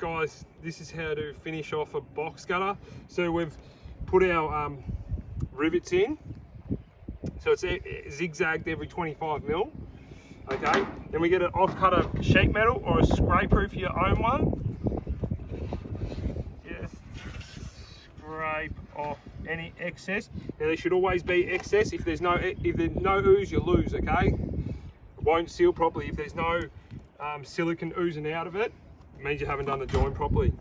Alright guys, this is how to finish off a box gutter. So we've put our rivets in. So it's zigzagged every 25 mil. Okay, then we get an off cut of sheet metal or a spray proof your own one. Just scrape off any excess. Now there should always be excess. If there's no ooze, you lose. Okay, it won't seal properly if there's no silicone oozing out of it. It means you haven't done the joint properly.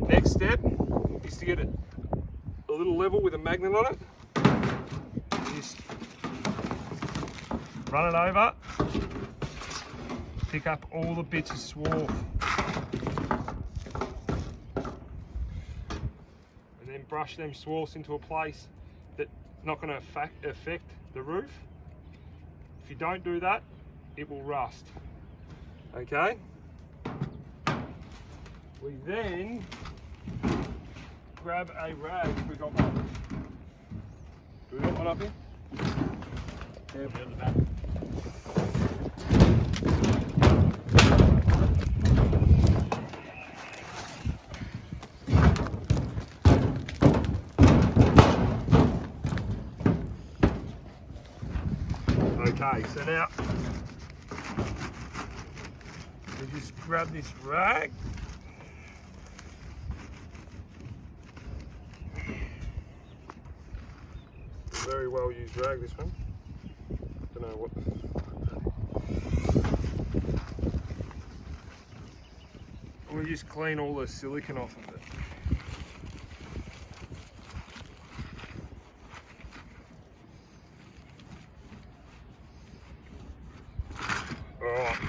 Next step is to get it a little level with a magnet on it. Just run it over, pick up all the bits of swarf, and then brush them swarfs into a place that's not going to affect the roof. If you don't do that, it will rust. Okay? We then grab a rag if we got one. Do we got one up here? Yeah, we're in the back. Okay, so now we just grab this rag. Very well used rag, this one. Don't know what. We just clean all the silicone off of it. Alright.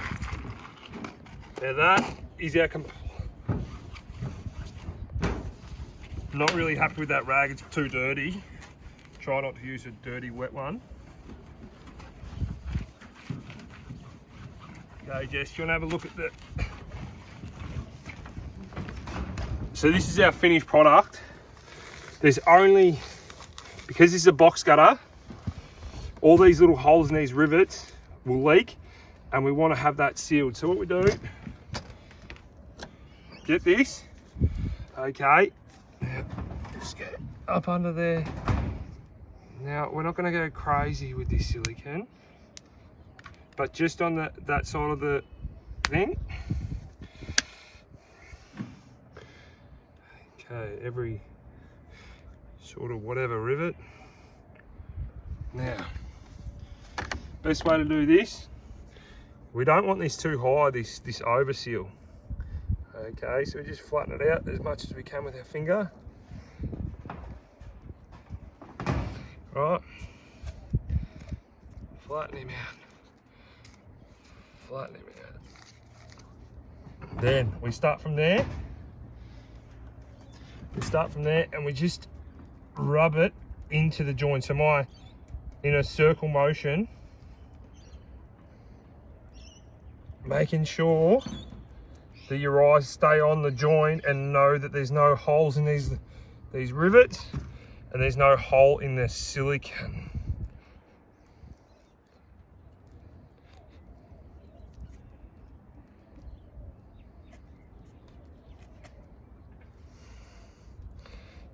Now that is our Not really happy with that rag, it's too dirty. Try not to use a dirty wet one. Okay, Jess, you want to have a look at the... So this is our finished product. There's only, because this is a box gutter, all these little holes in these rivets will leak and we want to have that sealed. So what we do, get this, okay, just get it up under there. Now, we're not going to go crazy with this silicone, but just on that side of the thing. Okay, every sort of whatever rivet. Now, best way to do this, we don't want this too high, this over seal. Okay, so we just flatten it out as much as we can with our finger. Right, flatten him out, flatten him out. Then we start from there. And we just rub it into the joint. So in a circle motion, making sure that your eyes stay on the joint and know that there's no holes in these rivets. And there's no hole in the silicone.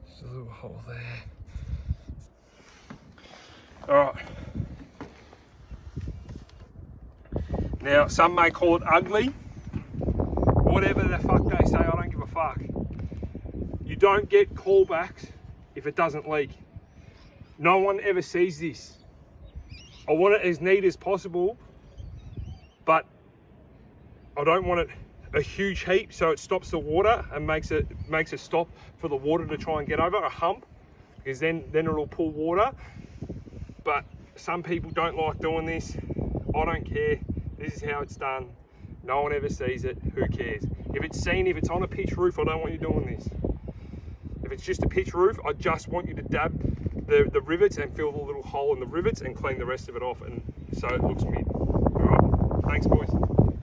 Just a little hole there. All right. Now, some may call it ugly. Whatever the fuck they say, I don't give a fuck. You don't get callbacks if it doesn't leak. No one ever sees this. I want it as neat as possible, but I don't want it a huge heap so it stops the water and makes a stop for the water to try and get over, a hump, because then it'll pull water. But some people don't like doing this. I don't care. This is how it's done. No one ever sees it. Who cares? If it's seen, if it's on a pitch roof, I don't want you doing this. If it's just a pitch roof, I just want you to dab the rivets and fill the little hole in the rivets and clean the rest of it off, and so it looks mid. All right, thanks boys.